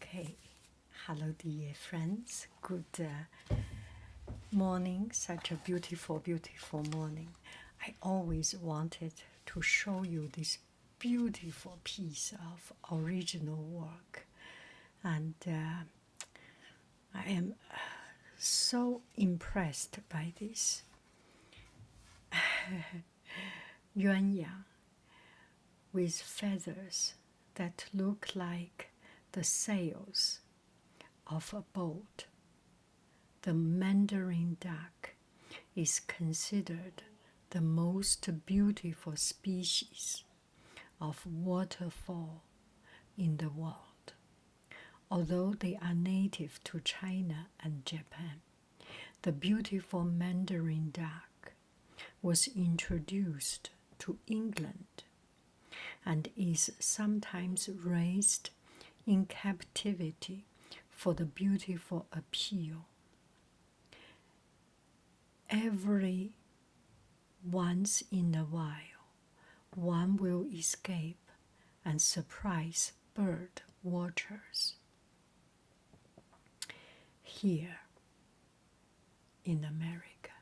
Okay, hello dear friends, good morning, such a beautiful, beautiful morning. I always wanted to show you this beautiful piece of original work, and I am so impressed by this. Yuanyang with feathers that look like the sails of a boat. The mandarin duck is considered the most beautiful species of waterfowl in the world. Although they are native to China and Japan, the beautiful mandarin duck was introduced to England and is sometimes raised in captivity for the beautiful appeal. Every once in a while, one will escape and surprise bird watchers. Here in America.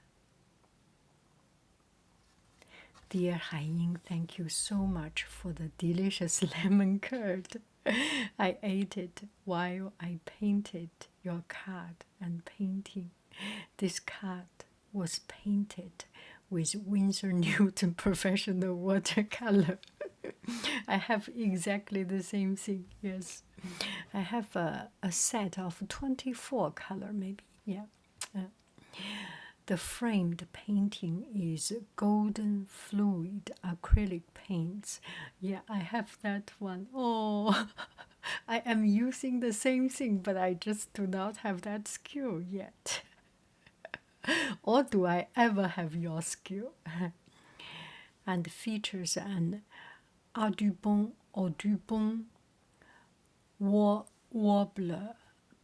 Dear Haiying, thank you so much for the delicious lemon curd. I ate it while I painted your card and painting. This card was painted with Winsor Newton professional watercolor. I have exactly the same thing, yes. I have a set of 24 color maybe, yeah. The framed painting is golden fluid acrylic paints. Yeah, I have that one. Oh, I am using the same thing, but I just do not have that skill yet. Or do I ever have your skill? And features an audubon warbler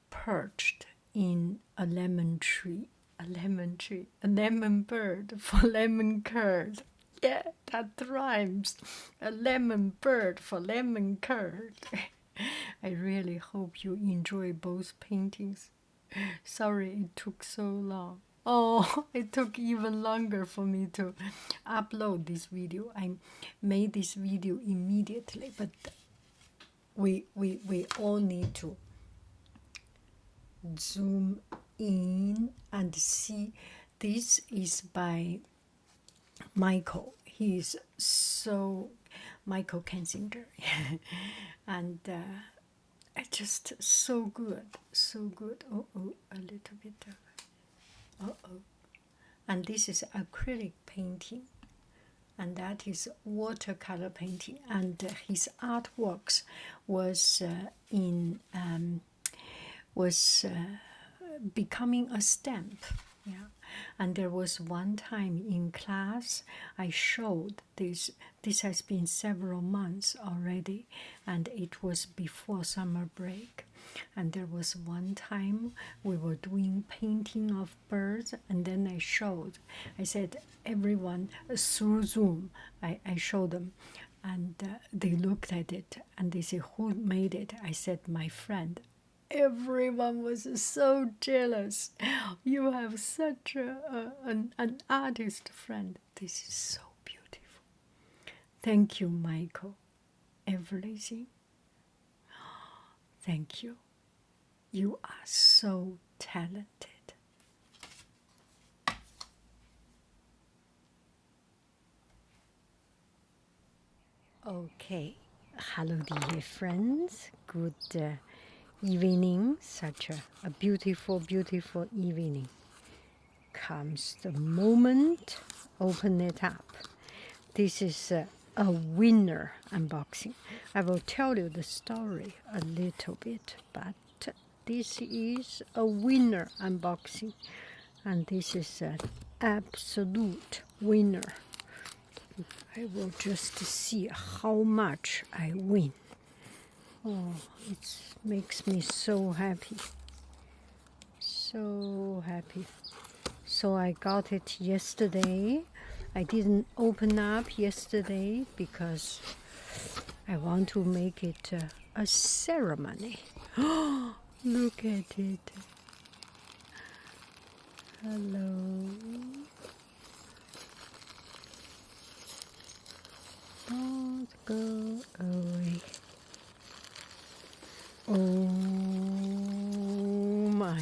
perched in a lemon tree. A lemon bird for lemon curd. Yeah, that rhymes. A lemon bird for lemon curd. I really hope you enjoy both paintings. Sorry it took so long. Oh, it took even longer for me to upload this video. I made this video immediately, but we all need to zoom in and see. This is by Micheal. He is so Micheal Kensinger. And just so good, so good. Oh, a little bit of, and this is acrylic painting, and that is watercolor painting, and his artworks was becoming a stamp. Yeah, and there was one time in class I showed this. This has been several months already, and it was before summer break. And there was one time we were doing painting of birds, and then I showed. I said, everyone through Zoom, I showed them, and they looked at it and they said, who made it? I said, my friend. Everyone was so jealous. You have such an artist friend. This is so beautiful. Thank you, Micheal. Everything. Thank you. You are so talented. Okay. Hello, dear friends. Good evening. Such a beautiful, beautiful evening. Comes the moment. Open it up. This is a winner unboxing. I will tell you the story a little bit, but this is a winner unboxing, and this is an absolute winner. I will just see how much I win. Oh, it makes me so happy. So happy. So I got it yesterday. I didn't open up yesterday because I want to make it a ceremony. Look at it. Hello. Don't go away. Oh my.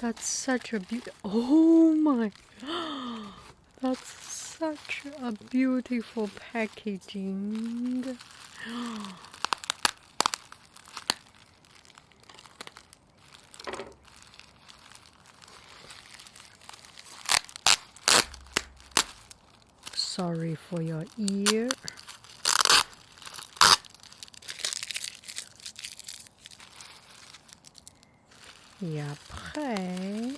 That's such a oh my. That's such a beautiful packaging. Sorry for your ear. Et après,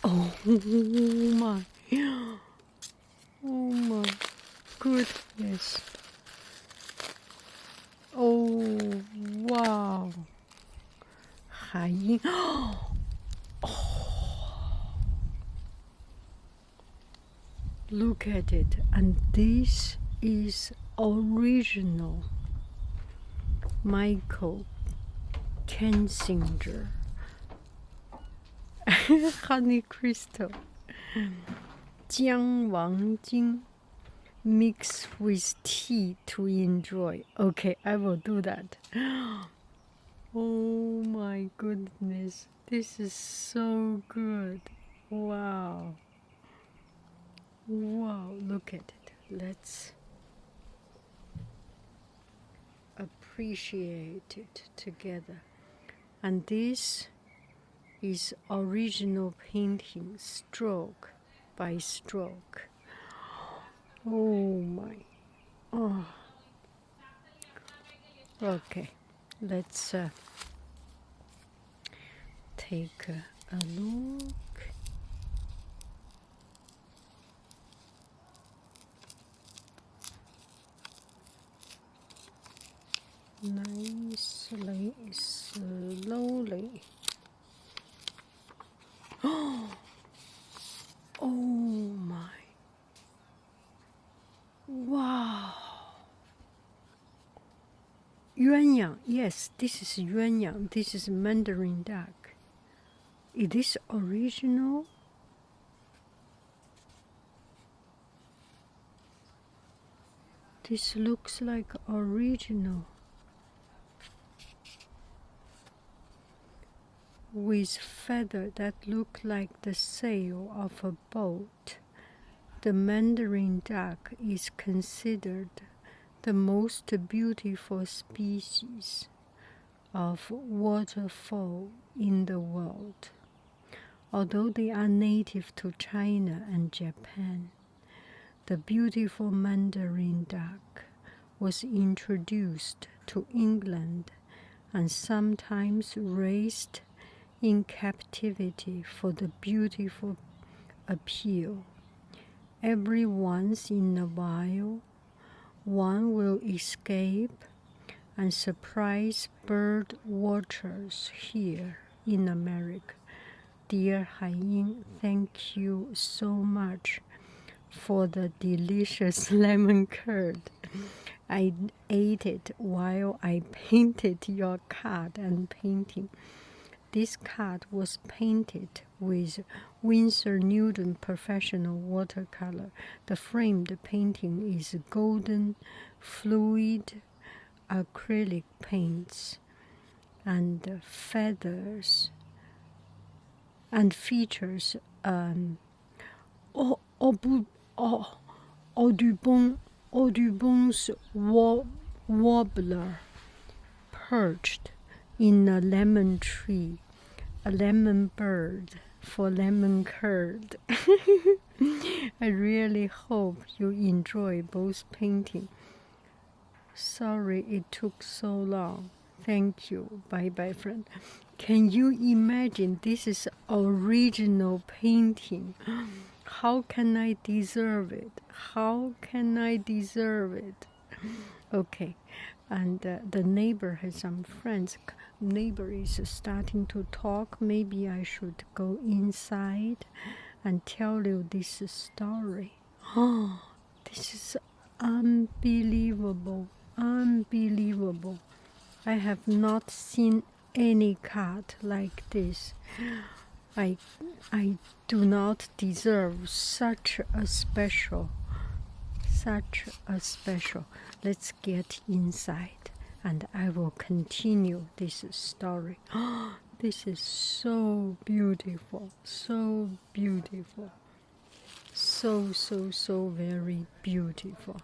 oh my, oh my goodness. Oh wow. 海鹰 Look at it, and this is original Micheal Kensinger honey crystal 姜王金 mix with tea to enjoy. Okay, I will do that. Oh my goodness, this is so good. Wow. Wow, look at it. Let's appreciate it together. And this is original painting, stroke by stroke. Oh my. Oh. Okay, let's take a look. Nicely, slowly. Oh my. Wow. Yuanyang. Yes, this is yuanyang. This is Mandarin duck. It is original. This looks like original. With feather that look like the sail of a boat. The Mandarin duck is considered the most beautiful species of waterfowl in the world. Although they are native to China and Japan, the beautiful Mandarin duck was introduced to England and sometimes raised in captivity for the beautiful appeal. Every once in a while, one will escape and surprise bird watchers here in America. Dear Haiying, thank you so much for the delicious lemon curd. I ate it while I painted your card and painting. This card was painted with Winsor Newton Professional Watercolor. The framed painting is golden fluid acrylic paints and feathers and features Audubon's warbler perched in a lemon tree, a lemon bird for lemon curd. I really hope you enjoy both painting. Sorry it took so long. Thank you. Bye-bye, friend. Can you imagine this is original painting? How can I deserve it? How can I deserve it? Okay. And the neighbor has some friends. Neighbor is starting to talk. Maybe I should go inside and tell you this story. Oh, this is unbelievable, unbelievable. I have not seen any card like this. I do not deserve such a special. Let's get inside and I will continue this story. This is so beautiful, so beautiful. So very beautiful.